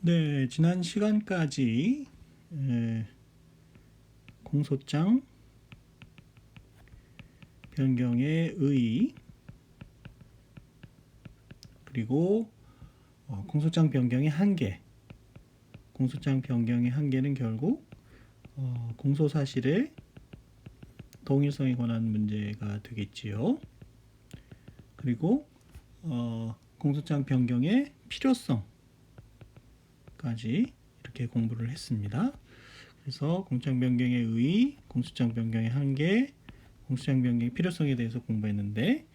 네, 지난 시간까지 공소장 변경의 의의 그리고 공소장 변경의 한계, 공소장 변경의 한계는 결국 공소사실의 동일성에 관한 문제가 되겠지요. 그리고 공소장 변경의 필요성까지 이렇게 공부를 했습니다. 그래서 공소장 변경의 의의, 공소장 변경의 한계, 공소장 변경의 필요성에 대해서 공부했는데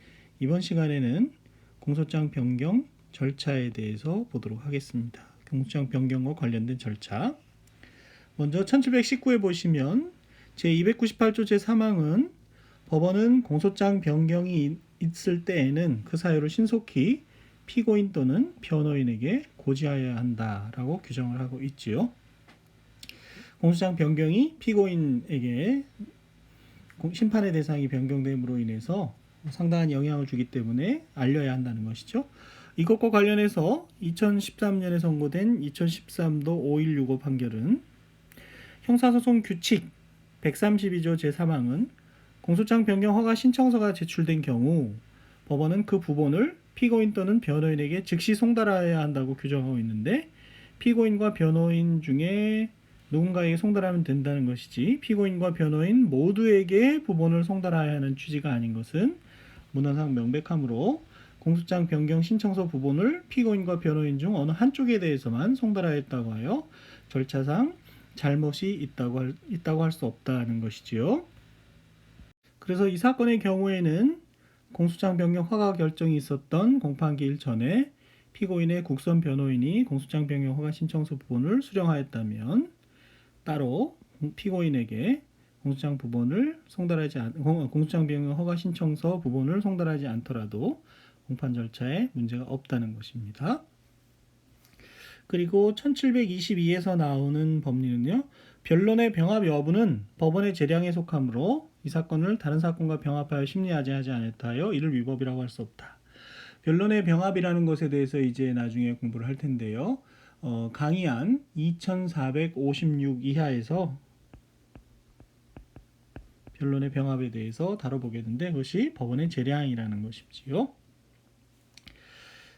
이번 시간에는 공소장 변경 절차에 대해서 보도록 하겠습니다. 공소장 변경과 관련된 절차. 먼저 1719에 보시면 제298조 제3항은 법원은 공소장 변경이 있을 때에는 그 사유를 신속히 피고인 또는 변호인에게 고지하여야 한다라고 규정을 하고 있지요. 공소장 변경이 피고인에게 심판의 대상이 변경됨으로 인해서 상당한 영향을 주기 때문에 알려야 한다는 것이죠. 이것과 관련해서 2013년에 선고된 2013도 5165 판결은 형사소송 규칙 132조 제3항은 공소장 변경 허가 신청서가 제출된 경우 법원은 그 부본을 피고인 또는 변호인에게 즉시 송달하여야 한다고 규정하고 있는데 피고인과 변호인 중에 누군가에게 송달하면 된다는 것이지 피고인과 변호인 모두에게 부본을 송달하여야 하는 취지가 아닌 것은 문헌상 명백하므로 공소장 변경 신청서 부본을 피고인과 변호인 중 어느 한쪽에 대해서만 송달하였다고 하여 절차상 잘못이 있다고 할 수 없다는 것이지요. 그래서 이 사건의 경우에는 공소장 변경 허가 결정이 있었던 공판기일 전에 피고인의 국선 변호인이 공소장 변경 허가 신청서 부본을 수령하였다면 따로 피고인에게 공소장 변경 허가 신청서 부본을 송달하지 않더라도 공판 절차에 문제가 없다는 것입니다. 그리고 1722에서 나오는 법리는요. 변론의 병합 여부는 법원의 재량에 속하므로 이 사건을 다른 사건과 병합하여 심리하지 않았다 하여 이를 위법이라고 할 수 없다. 변론의 병합이라는 것에 대해서 이제 나중에 공부를 할 텐데요. 강의안 2456 이하에서 변론의 병합에 대해서 다뤄보겠는데 그것이 법원의 재량이라는 것이지요.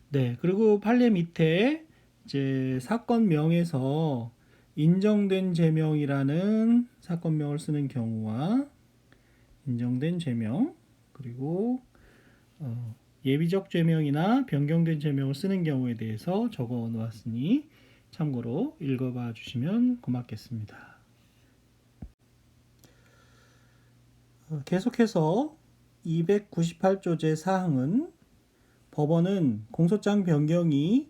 네, 그리고 판례 밑에 이제 사건명에서 인정된 제명이라는 사건명을 쓰는 경우와 인정된 제명 그리고 예비적 제명이나 변경된 제명을 쓰는 경우에 대해서 적어 놓았으니 참고로 읽어봐 주시면 고맙겠습니다. 계속해서 298조 제4항은 법원은 공소장 변경이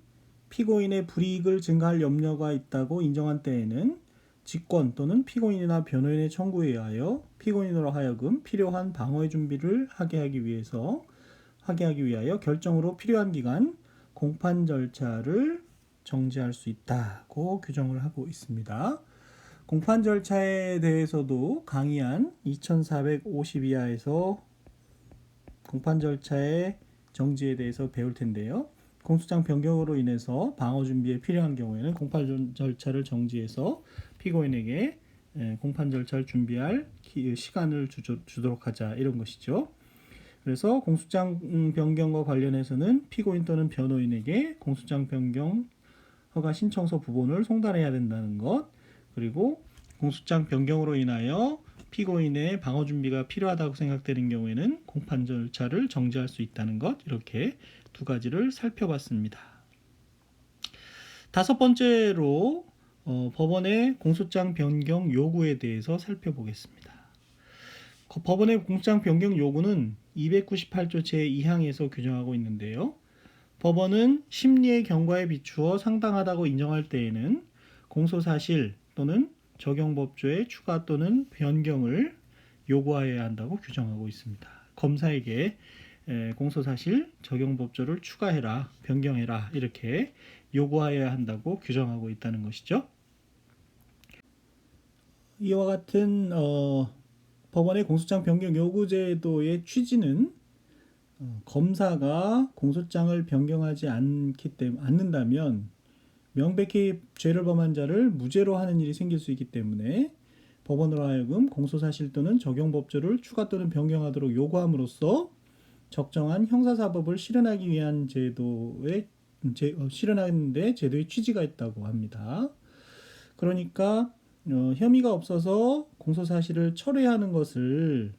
피고인의 불이익을 증가할 염려가 있다고 인정한 때에는 직권 또는 피고인이나 변호인의 청구에 의하여 피고인으로 하여금 필요한 방어의 준비를 하게 하기 위하여 결정으로 필요한 기간 공판 절차를 정지할 수 있다고 규정을 하고 있습니다. 공판 절차에 대해서도 강의안 2452하에서 공판 절차의 정지에 대해서 배울 텐데요. 공소장 변경으로 인해서 방어 준비에 필요한 경우에는 공판 절차를 정지해서 피고인에게 공판 절차를 준비할 시간을 주도록 하자 이런 것이죠. 그래서 공소장 변경과 관련해서는 피고인 또는 변호인에게 공소장 변경 허가 신청서 부본을 송달해야 된다는 것, 그리고 공소장 변경으로 인하여 피고인의 방어 준비가 필요하다고 생각되는 경우에는 공판 절차를 정지할 수 있다는 것, 이렇게 두 가지를 살펴봤습니다. 다섯 번째로 법원의 공소장 변경 요구에 대해서 살펴보겠습니다. 법원의 공소장 변경 요구는 298조 제2항에서 규정하고 있는데요. 법원은 심리의 경과에 비추어 상당하다고 인정할 때에는 공소사실 또는 적용법조의 추가 또는 변경을 요구하여야 한다고 규정하고 있습니다. 검사에게 공소사실, 적용법조를 추가해라, 변경해라 이렇게 요구하여야 한다고 규정하고 있다는 것이죠. 이와 같은 법원의 공소장 변경 요구 제도의 취지는 검사가 공소장을 변경하지 않는다면 명백히 죄를 범한 자를 무죄로 하는 일이 생길 수 있기 때문에 법원으로 하여금 공소사실 또는 적용법조를 추가 또는 변경하도록 요구함으로써 적정한 형사사법을 실현하기 위한 실현하는데 제도의 취지가 있다고 합니다. 그러니까 혐의가 없어서 공소사실을 철회하는 것을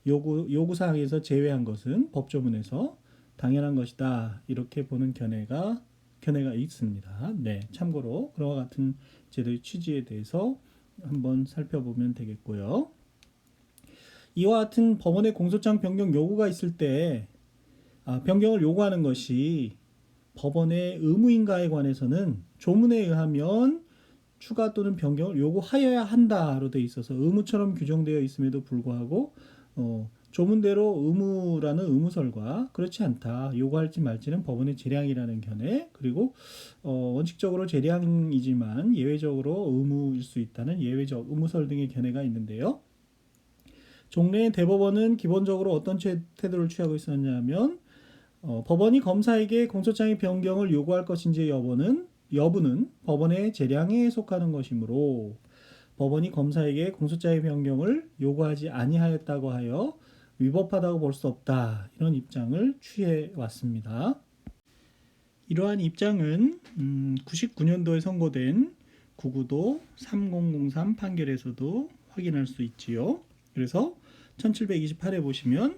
요구사항에서 제외한 것은 법조문에서 당연한 것이다. 이렇게 보는 견해가 있습니다. 네, 참고로 그와 같은 제도의 취지에 대해서 한번 살펴보면 되겠고요. 이와 같은 법원의 공소장 변경 요구가 있을 때 변경을 요구하는 것이 법원의 의무인가에 관해서는 조문에 의하면 추가 또는 변경을 요구하여야 한다로 되어 있어서 의무처럼 규정되어 있음에도 불구하고 조문대로 의무라는 의무설과 그렇지 않다, 요구할지 말지는 법원의 재량이라는 견해, 그리고 원칙적으로 재량이지만 예외적으로 의무일 수 있다는 예외적 의무설 등의 견해가 있는데요. 종래의 대법원은 기본적으로 어떤 태도를 취하고 있었냐면 법원이 검사에게 공소장의 변경을 요구할 것인지 여부는 법원의 재량에 속하는 것이므로 법원이 검사에게 공소장의 변경을 요구하지 아니하였다고 하여 위법하다고 볼 수 없다. 이런 입장을 취해 왔습니다. 이러한 입장은 99년도에 선고된 구구도 3003 판결에서도 확인할 수 있지요. 그래서 1728에 보시면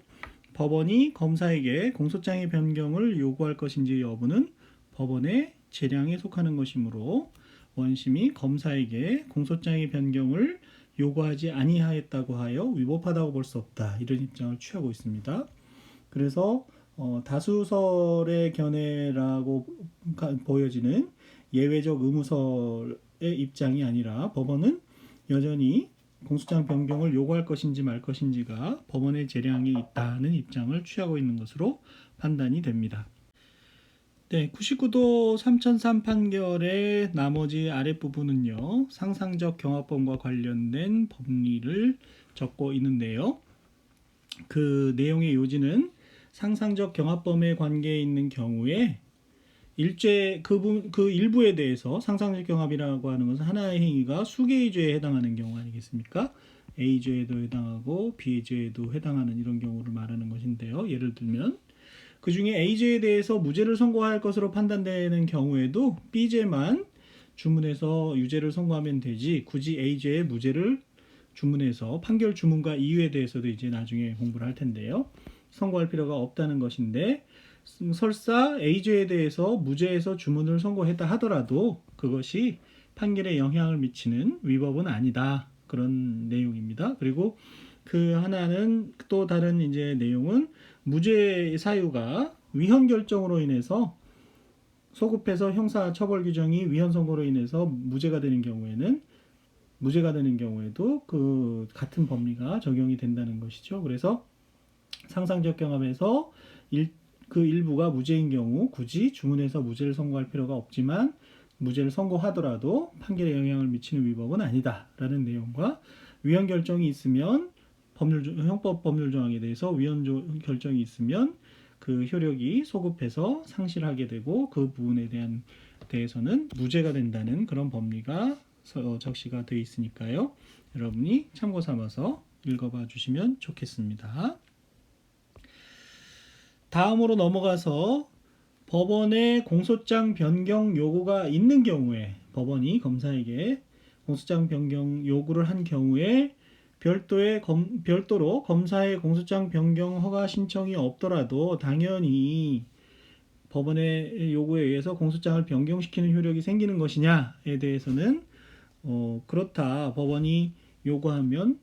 법원이 검사에게 공소장의 변경을 요구할 것인지 여부는 법원의 재량에 속하는 것이므로 원심이 검사에게 공소장의 변경을 요구하지 아니하였다고 하여 위법하다고 볼 수 없다. 이런 입장을 취하고 있습니다. 그래서 다수설의 견해라고 보여지는 예외적 의무설의 입장이 아니라 법원은 여전히 공소장 변경을 요구할 것인지 말 것인지가 법원의 재량에 있다는 입장을 취하고 있는 것으로 판단이 됩니다. 네, 99도 3003 판결의 나머지 아랫부분은요, 상상적 경합범과 관련된 법리를 적고 있는데요. 그 내용의 요지는 상상적 경합범에 관계에 있는 경우에 그 일부에 대해서 상상적 경합이라고 하는 것은 하나의 행위가 수개의 죄에 해당하는 경우 아니겠습니까? A죄에도 해당하고 B죄에도 해당하는 이런 경우를 말하는 것인데요. 예를 들면 그 중에 A죄에 대해서 무죄를 선고할 것으로 판단되는 경우에도 B죄만 주문해서 유죄를 선고하면 되지 굳이 A죄의 무죄를 주문해서 판결 주문과 이유에 대해서도 이제 나중에 공부를 할 텐데요. 선고할 필요가 없다는 것인데 설사 A죄에 대해서 무죄에서 주문을 선고했다 하더라도 그것이 판결에 영향을 미치는 위법은 아니다. 그런 내용입니다. 그리고 그 하나는 또 다른 이제 내용은 무죄 사유가 위헌 결정으로 인해서 소급해서 형사 처벌 규정이 위헌 선고로 인해서 무죄가 되는 경우에도 그 같은 법리가 적용이 된다는 것이죠. 그래서 상상적 경험에서 그 일부가 무죄인 경우 굳이 주문해서 무죄를 선고할 필요가 없지만 무죄를 선고하더라도 판결에 영향을 미치는 위법은 아니다라는 내용과 위헌 결정이 있으면 형법 법률 조항에 대해서 위헌 결정이 있으면 그 효력이 소급해서 상실하게 되고 그 부분에 대해서는 무죄가 된다는 그런 법리가 적시가 되어 있으니까요. 여러분이 참고 삼아서 읽어봐 주시면 좋겠습니다. 다음으로 넘어가서 법원의 공소장 변경 요구가 있는 경우에 법원이 검사에게 공소장 변경 요구를 한 경우에 별도로 검사의 공소장 변경 허가 신청이 없더라도 당연히 법원의 요구에 의해서 공소장을 변경시키는 효력이 생기는 것이냐에 대해서는 그렇다. 법원이 요구하면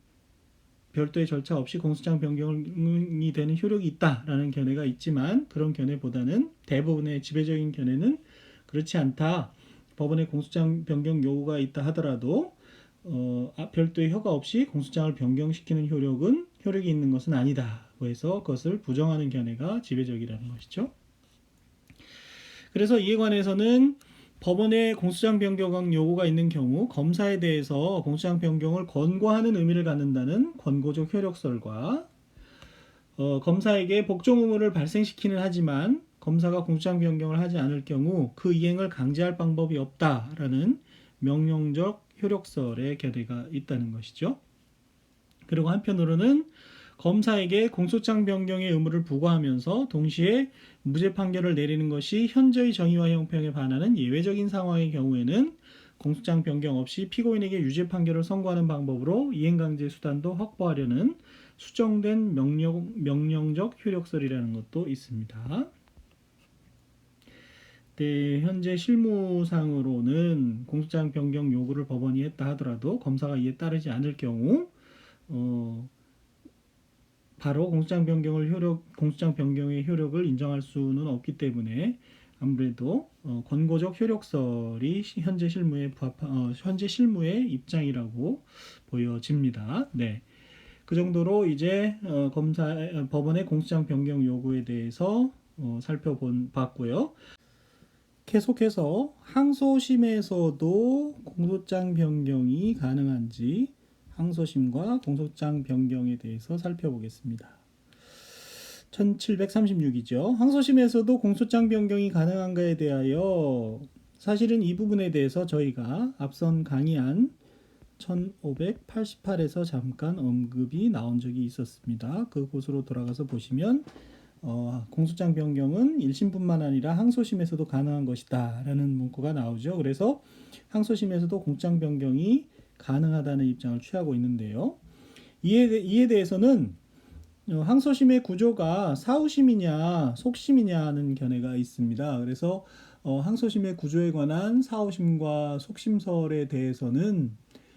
별도의 절차 없이 공소장 변경이 되는 효력이 있다라는 견해가 있지만 그런 견해보다는 대부분의 지배적인 견해는 그렇지 않다. 법원의 공소장 변경 요구가 있다 하더라도 별도의 허가 없이 공소장을 변경시키는 효력이 있는 것은 아니다. 그래서 그것을 부정하는 견해가 지배적이라는 것이죠. 그래서 이에 관해서는 법원의 공소장 변경 요구가 있는 경우 검사에 대해서 공소장 변경을 권고하는 의미를 갖는다는 권고적 효력설과 검사에게 복종 의무를 발생시키는 하지만 검사가 공소장 변경을 하지 않을 경우 그 이행을 강제할 방법이 없다라는 명령적 효력설의 견해가 있다는 것이죠. 그리고 한편으로는 검사에게 공소장 변경의 의무를 부과하면서 동시에 무죄 판결을 내리는 것이 현저히 정의와 형평에 반하는 예외적인 상황의 경우에는 공소장 변경 없이 피고인에게 유죄 판결을 선고하는 방법으로 이행강제 수단도 확보하려는 수정된 명령적 효력설이라는 것도 있습니다. 네, 현재 실무상으로는 공소장 변경 요구를 법원이 했다 하더라도 검사가 이에 따르지 않을 경우 바로 공소장 변경의 효력을 인정할 수는 없기 때문에 아무래도 권고적 효력설이 현재 실무의 입장이라고 보여집니다. 네. 그 정도로 이제 법원의 공소장 변경 요구에 대해서 살펴봤고요. 계속해서 항소심에서도 공소장 변경이 가능한지 항소심과 공소장 변경에 대해서 살펴보겠습니다. 1736이죠. 항소심에서도 공소장 변경이 가능한가에 대하여 사실은 이 부분에 대해서 저희가 앞선 강의한 1588에서 잠깐 언급이 나온 적이 있었습니다. 그곳으로 돌아가서 보시면 공소장 변경은 1심뿐만 아니라 항소심에서도 가능한 것이다 라는 문구가 나오죠. 그래서 항소심에서도 공소장 변경이 가능하다는 입장을 취하고 있는데요. 이에 대해서는 항소심의 구조가 사후심이냐 속심이냐는 견해가 있습니다. 그래서 항소심의 구조에 관한 사후심과 속심설에 대해서는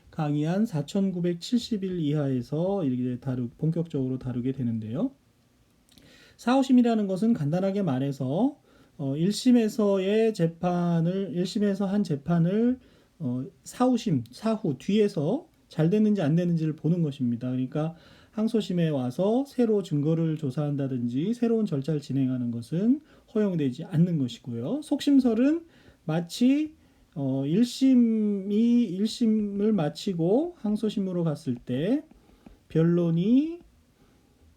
강의 한 4970일 이하에서 이렇게 본격적으로 다루게 되는데요. 사후심이라는 것은 간단하게 말해서 1심에서 한 재판을 사후 뒤에서 잘 됐는지 안 됐는지를 보는 것입니다. 그러니까 항소심에 와서 새로 증거를 조사한다든지 새로운 절차를 진행하는 것은 허용되지 않는 것이고요. 속심설은 마치 1심을 마치고 항소심으로 갔을 때 변론이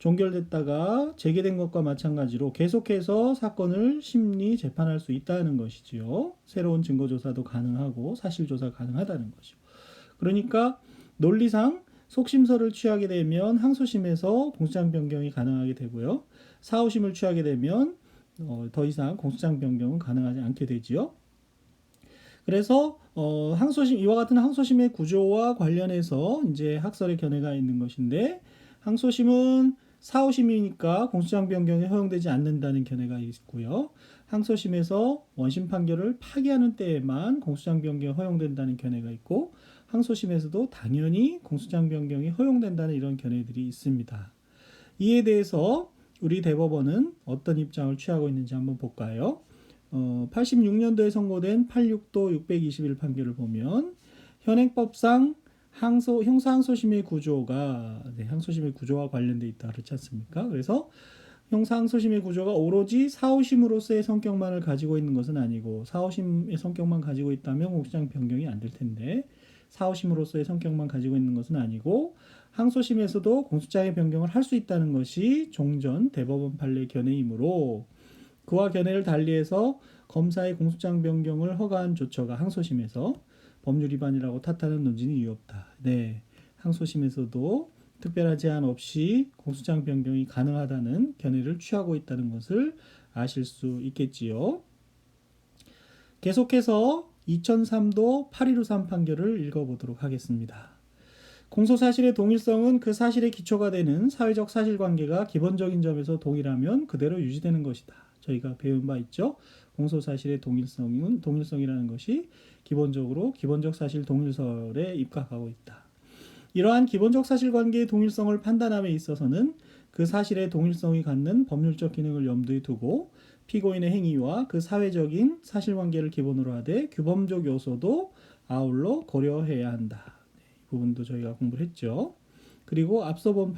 종결됐다가 재개된 것과 마찬가지로 계속해서 사건을 심리 재판할 수 있다는 것이지요. 새로운 증거 조사도 가능하고 사실 조사 가능하다는 것이죠. 그러니까 논리상 속심설을 취하게 되면 항소심에서 공소장 변경이 가능하게 되고요. 사후심을 취하게 되면 더 이상 공소장 변경은 가능하지 않게 되지요. 그래서 이와 같은 항소심의 구조와 관련해서 이제 학설의 견해가 있는 것인데, 항소심은 사후심이니까 공소장 변경이 허용되지 않는다는 견해가 있고요. 항소심에서 원심 판결을 파기하는 때에만 공소장 변경이 허용된다는 견해가 있고, 항소심에서도 당연히 공소장 변경이 허용된다는 이런 견해들이 있습니다. 이에 대해서 우리 대법원은 어떤 입장을 취하고 있는지 한번 볼까요? 86년도에 선고된 86도 621 판결을 보면 현행법상 형사항소심의 구조가 항소심의 구조와 관련되어 있다 그렇지 않습니까? 그래서 형사항소심의 구조가 오로지 사후심으로서의 성격만을 가지고 있는 것은 아니고, 사후심의 성격만 가지고 있다면 공소장 변경이 안 될 텐데 사후심으로서의 성격만 가지고 있는 것은 아니고 항소심에서도 공소장의 변경을 할 수 있다는 것이 종전 대법원 판례 견해이므로, 그와 견해를 달리해서 검사의 공소장 변경을 허가한 조처가 항소심에서 법률 위반이라고 탓하는 논지는 이유 없다. 네, 항소심에서도 특별한 제한 없이 공소장 변경이 가능하다는 견해를 취하고 있다는 것을 아실 수 있겠지요. 계속해서 2003도 8153 판결을 읽어보도록 하겠습니다. 공소사실의 동일성은 그 사실의 기초가 되는 사회적 사실관계가 기본적인 점에서 동일하면 그대로 유지되는 것이다. 저희가 배운 바 있죠. 공소사실의 동일성이라는 것이 기본적으로 기본적 사실 동일설에 입각하고 있다. 이러한 기본적 사실관계의 동일성을 판단함에 있어서는 그 사실의 동일성이 갖는 법률적 기능을 염두에 두고 피고인의 행위와 그 사회적인 사실관계를 기본으로 하되 규범적 요소도 아울러 고려해야 한다. 이 부분도 저희가 공부를 했죠. 그리고 앞서 본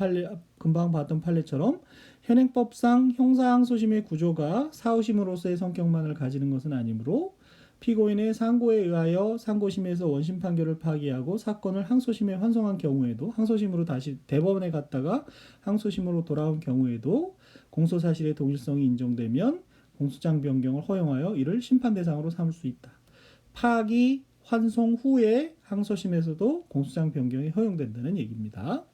금방 봤던 판례처럼 현행법상 형사항소심의 구조가 사후심으로서의 성격만을 가지는 것은 아니므로 피고인의 상고에 의하여 상고심에서 원심 판결을 파기하고 사건을 항소심에 환송한 경우에도, 항소심으로 다시 대법원에 갔다가 항소심으로 돌아온 경우에도 공소사실의 동일성이 인정되면 공소장 변경을 허용하여 이를 심판 대상으로 삼을 수 있다. 파기 환송 후에 항소심에서도 공소장 변경이 허용된다는 얘기입니다.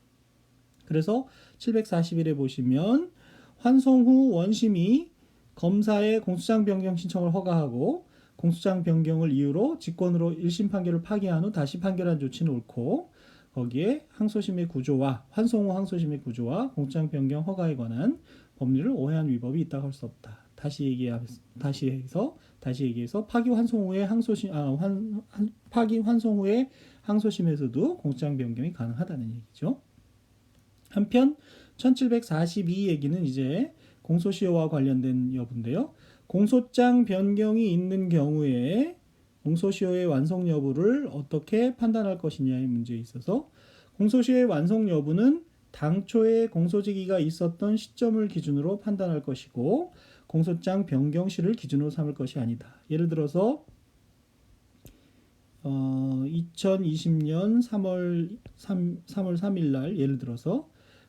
그래서 741에 보시면 환송 후 원심이 검사의 공소장 변경 신청을 허가하고 공소장 변경을 이유로 직권으로 1심 판결을 파기한 후 다시 판결한 조치는 옳고 거기에 항소심의 구조와 환송 후 항소심의 구조와 공소장 변경 허가에 관한 법률을 오해한 위법이 있다고 할 수 없다. 다시 얘기해서 파기 환송 후에 파기 환송 후에 항소심에서도 공소장 변경이 가능하다는 얘기죠. 한편 1742 얘기는 이제 공소시효와 관련된 여부인데요. 공소장 변경이 있는 경우에 공소시효의 완성 여부를 어떻게 판단할 것이냐의 문제에 있어서 공소시효의 완성 여부는 당초에 공소제기가 있었던 시점을 기준으로 판단할 것이고 공소장 변경시를 기준으로 삼을 것이 아니다. 예를 들어서 2020년 3월 3일 날 예를 들어서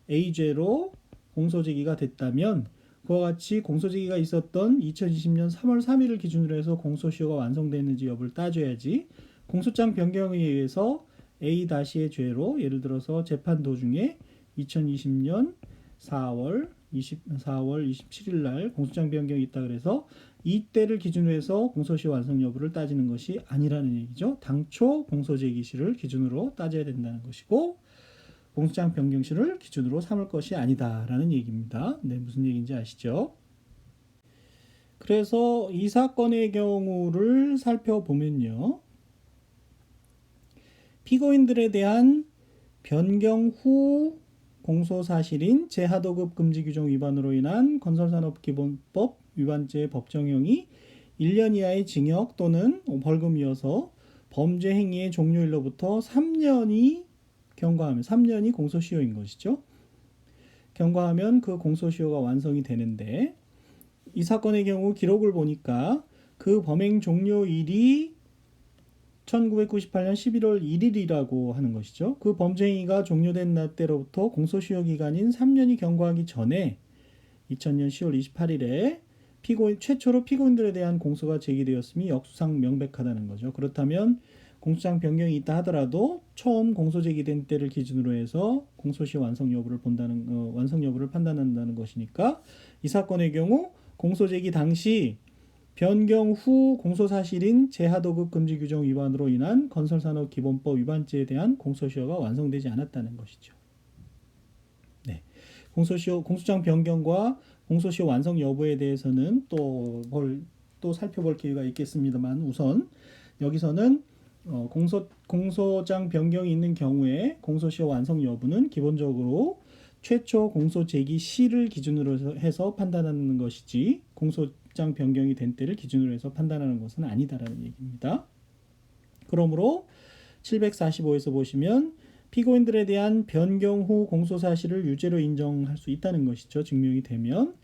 A죄로 공소제기가 됐다면 그와 같이 공소제기가 있었던 2020년 3월 3일을 기준으로 해서 공소시효가 완성됐는지 여부를 따져야지 공소장 변경에 의해서 A-의 죄로 예를 들어서 재판 도중에 2020년 4월 27일 날 공소장 변경이 있다 그래서 이때를 기준으로 해서 공소시효 완성 여부를 따지는 것이 아니라는 얘기죠. 당초 공소제기시를 기준으로 따져야 된다는 것이고 공소장 변경시를 기준으로 삼을 것이 아니다라는 얘기입니다. 네, 무슨 얘기인지 아시죠? 그래서 이 사건의 경우를 살펴보면요. 피고인들에 대한 변경 후 공소사실인 제하도급 금지규정 위반으로 인한 건설산업기본법 위반죄의 법정형이 1년 이하의 징역 또는 벌금이어서 범죄 행위의 종료일로부터 3년이 경과하면 3년이 공소시효인 것이죠. 경과하면 그 공소시효가 완성이 되는데 이 사건의 경우 기록을 보니까 그 범행 종료일이 1998년 11월 1일이라고 하는 것이죠. 그 범죄 행위가 종료된 날때로부터 공소시효 기간인 3년이 경과하기 전에 2000년 10월 28일에 최초로 피고인들에 대한 공소가 제기되었음이 역수상 명백하다는 거죠. 그렇다면 공소장 변경이 있다 하더라도 처음 공소 제기된 때를 기준으로 해서 공소시효 완성 여부를 판단한다는 것이니까 이 사건의 경우 공소 제기 당시 변경 후 공소사실인 제하도급 금지규정 위반으로 인한 건설산업기본법 위반죄에 대한 공소시효가 완성되지 않았다는 것이죠. 네, 공소장 변경과 공소시효 완성 여부에 대해서는 또 살펴볼 기회가 있겠습니다만 우선 여기서는 공소장 변경이 있는 경우에 공소시효 완성 여부는 기본적으로 최초 공소 제기 시를 기준으로 해서 판단하는 것이지 공소장 변경이 된 때를 기준으로 해서 판단하는 것은 아니다라는 얘기입니다. 그러므로 745에서 보시면 피고인들에 대한 변경 후 공소사실을 유죄로 인정할 수 있다는 것이죠. 증명이 되면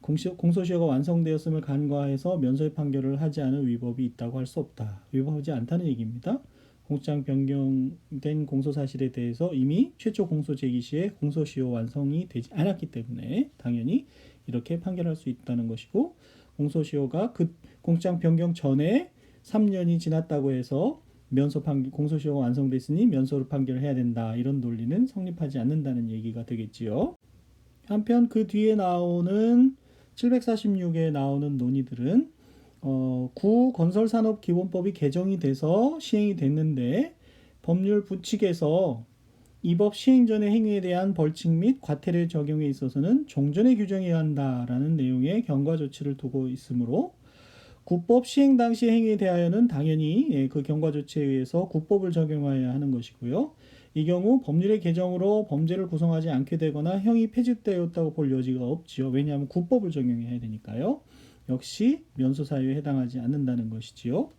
공소시효가 완성되었음을 간과해서 면소의 판결을 하지 않은 위법이 있다고 할 수 없다. 위법하지 않다는 얘기입니다. 공소장 변경된 공소사실에 대해서 이미 최초 공소 제기 시에 공소시효 완성이 되지 않았기 때문에 당연히 이렇게 판결할 수 있다는 것이고 공소시효가 그 공소장 변경 전에 3년이 지났다고 해서 공소시효가 완성됐으니 면소를 판결해야 된다. 이런 논리는 성립하지 않는다는 얘기가 되겠지요. 한편 그 뒤에 나오는 746에 나오는 논의들은 구건설산업기본법이 개정이 돼서 시행이 됐는데 법률부 측에서 이 법 시행 전의 행위에 대한 벌칙 및 과태료 적용에 있어서는 종전에 규정해야 한다라는 내용의 경과 조치를 두고 있으므로 구법 시행 당시 행위에 대하여는 당연히 그 경과 조치에 의해서 구법을 적용해야 하는 것이고요. 이 경우 법률의 개정으로 범죄를 구성하지 않게 되거나 형이 폐지되었다고 볼 여지가 없지요. 왜냐하면 구법을 적용해야 되니까요. 역시 면소사유에 해당하지 않는다는 것이지요.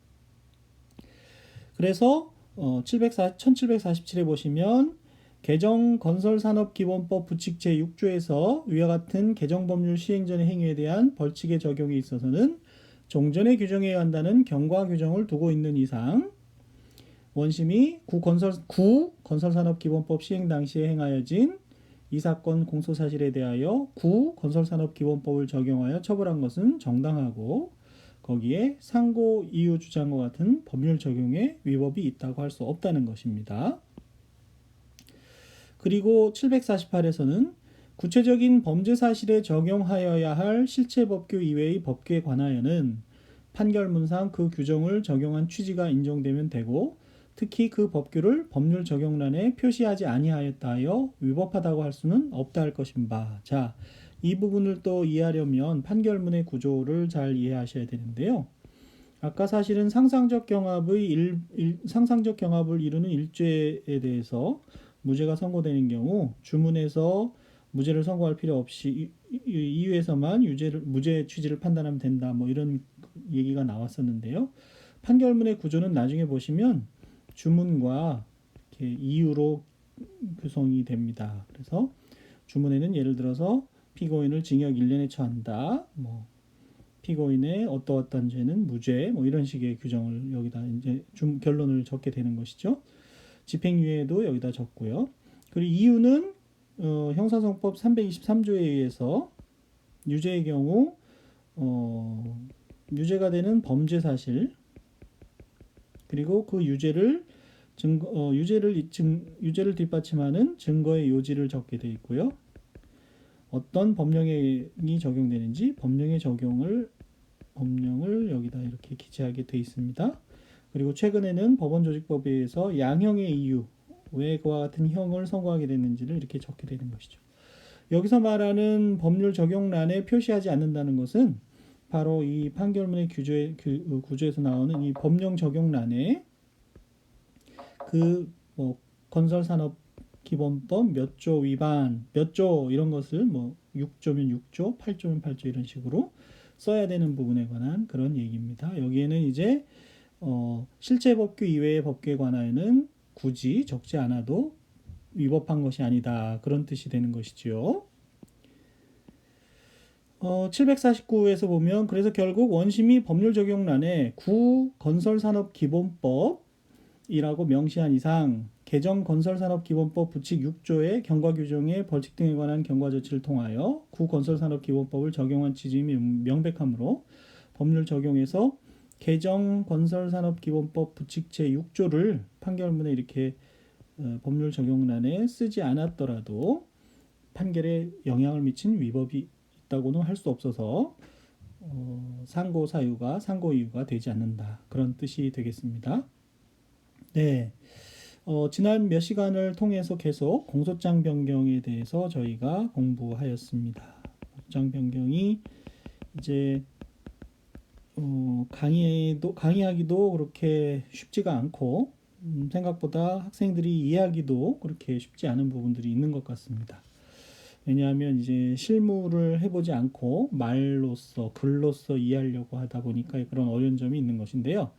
그래서 1747에 보시면 개정 건설산업기본법 부칙 제6조에서 위와 같은 개정법률 시행 전의 행위에 대한 벌칙의 적용에 있어서는 종전에 규정해야 한다는 경과 규정을 두고 있는 이상 원심이 구건설산업기본법 시행 당시에 행하여진 이 사건 공소사실에 대하여 건설산업기본법을 적용하여 처벌한 것은 정당하고 거기에 상고 이유 주장과 같은 법률 적용에 위법이 있다고 할 수 없다는 것입니다. 그리고 748에서는 구체적인 범죄 사실에 적용하여야 할 실체법규 이외의 법규에 관하여는 판결문상 그 규정을 적용한 취지가 인정되면 되고 특히 그 법규를 법률 적용란에 표시하지 아니하였다 하여 위법하다고 할 수는 없다 할 것인 바. 자, 이 부분을 또 이해하려면 판결문의 구조를 잘 이해하셔야 되는데요. 아까 사실은 상상적 경합을 이루는 일죄에 대해서 무죄가 선고되는 경우 주문에서 무죄를 선고할 필요 없이 이유에서만 무죄 취지를 판단하면 된다. 뭐 이런 얘기가 나왔었는데요. 판결문의 구조는 나중에 보시면 주문과 이렇게 이유로 구성이 됩니다. 그래서 주문에는 예를 들어서 피고인을 징역 1년에 처한다. 뭐 피고인의 어떠어떠한 죄는 무죄. 뭐 이런 식의 규정을 여기다 이제 결론을 적게 되는 것이죠. 집행유예도 여기다 적고요. 그리고 이유는 형사소송법 323조에 의해서 유죄의 경우 유죄가 되는 범죄 사실 그리고 그 유죄를 뒷받침하는 증거의 요지를 적게 되어 있고요. 어떤 법령이 적용되는지 법령을 여기다 이렇게 기재하게 되어 있습니다. 그리고 최근에는 법원조직법에 의해서 양형의 이유 왜 그와 같은 형을 선고하게 됐는지를 이렇게 적게 되는 것이죠. 여기서 말하는 법률 적용란에 표시하지 않는다는 것은 바로 이 판결문의 구조에서 나오는 이 법령 적용란에 건설산업기본법 몇 조 위반, 몇 조 이런 것을 6조면 6조, 8조면 8조 이런 식으로 써야 되는 부분에 관한 그런 얘기입니다. 여기에는 이제 실체법규 이외의 법규에 관하여는 굳이 적지 않아도 위법한 것이 아니다. 그런 뜻이 되는 것이지요. 749에서 보면 그래서 결국 원심이 법률 적용란에 건설산업기본법이라고 명시한 이상 개정건설산업기본법 부칙 6조의 경과규정의 벌칙 등에 관한 경과조치를 통하여 건설산업기본법을 적용한 취지임이 명백하므로 법률 적용에서 개정건설산업기본법 부칙 제6조를 판결문에 이렇게 법률 적용란에 쓰지 않았더라도 판결에 영향을 미친 위법이 있다고는 할 수 없어서 상고 이유가 되지 않는다. 그런 뜻이 되겠습니다. 네. 지난 몇 시간을 통해서 계속 공소장 변경에 대해서 저희가 공부하였습니다. 공소장 변경이 이제 강의하기도 그렇게 쉽지가 않고 생각보다 학생들이 이해하기도 그렇게 쉽지 않은 부분들이 있는 것 같습니다. 왜냐하면 이제 실무를 해보지 않고 말로써 글로써 이해하려고 하다 보니까 그런 어려운 점이 있는 것인데요.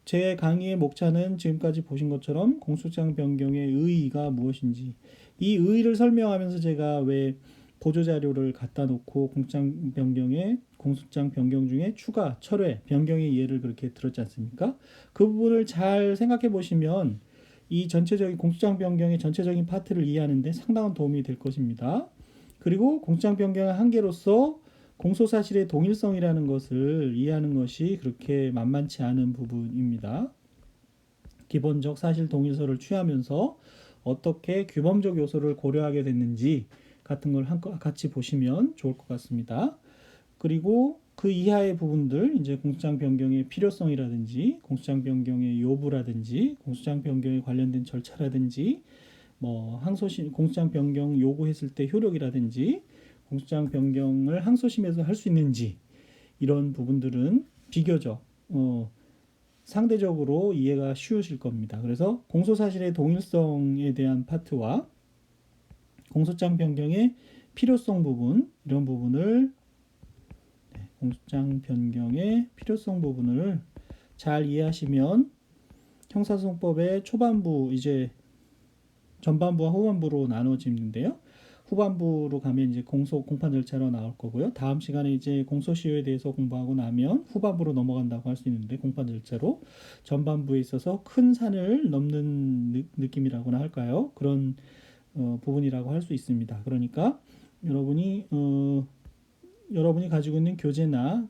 제 강의의 목차는 지금까지 보신 것처럼 공소장 변경의 의의가 무엇인지 이 의의를 설명하면서 제가 왜 보조자료를 갖다 놓고 공소장 변경 중에 추가, 철회, 변경의 예를 그렇게 들었지 않습니까? 그 부분을 잘 생각해 보시면 이 전체적인 공소장 변경의 전체적인 파트를 이해하는데 상당한 도움이 될 것입니다. 그리고 공소장 변경의 한계로서 공소사실의 동일성이라는 것을 이해하는 것이 그렇게 만만치 않은 부분입니다. 기본적 사실 동일서를 취하면서 어떻게 규범적 요소를 고려하게 됐는지 같은 걸 같이 보시면 좋을 것 같습니다. 그리고 그 이하의 부분들, 이제 공소장 변경의 필요성이라든지, 공소장 변경의 요부라든지, 공소장 변경에 관련된 절차라든지, 공소장 변경 요구했을 때 효력이라든지, 공소장 변경을 항소심에서 할 수 있는지 이런 부분들은 비교적 상대적으로 이해가 쉬우실 겁니다. 그래서 공소사실의 동일성에 대한 파트와 공소장 변경의 필요성 부분 이런 부분을 공소장 변경의 필요성 부분을 잘 이해하시면 형사소송법의 초반부 이제 전반부와 후반부로 나눠지는데요. 후반부로 가면 이제 공판 절차로 나올 거고요. 다음 시간에 이제 공소시효에 대해서 공부하고 나면 후반부로 넘어간다고 할 수 있는데 공판 절차로 전반부에 있어서 큰 산을 넘는 느낌이라고나 할까요? 그런 부분이라고 할 수 있습니다. 그러니까 여러분이 가지고 있는 교재나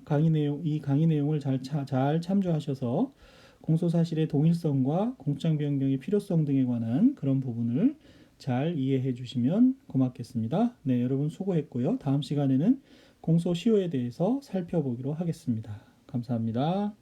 이 강의 내용을 잘 참조하셔서 공소사실의 동일성과 공소장 변경의 필요성 등에 관한 그런 부분을 잘 이해해 주시면 고맙겠습니다. 네, 여러분 수고했고요. 다음 시간에는 공소시효에 대해서 살펴보기로 하겠습니다. 감사합니다.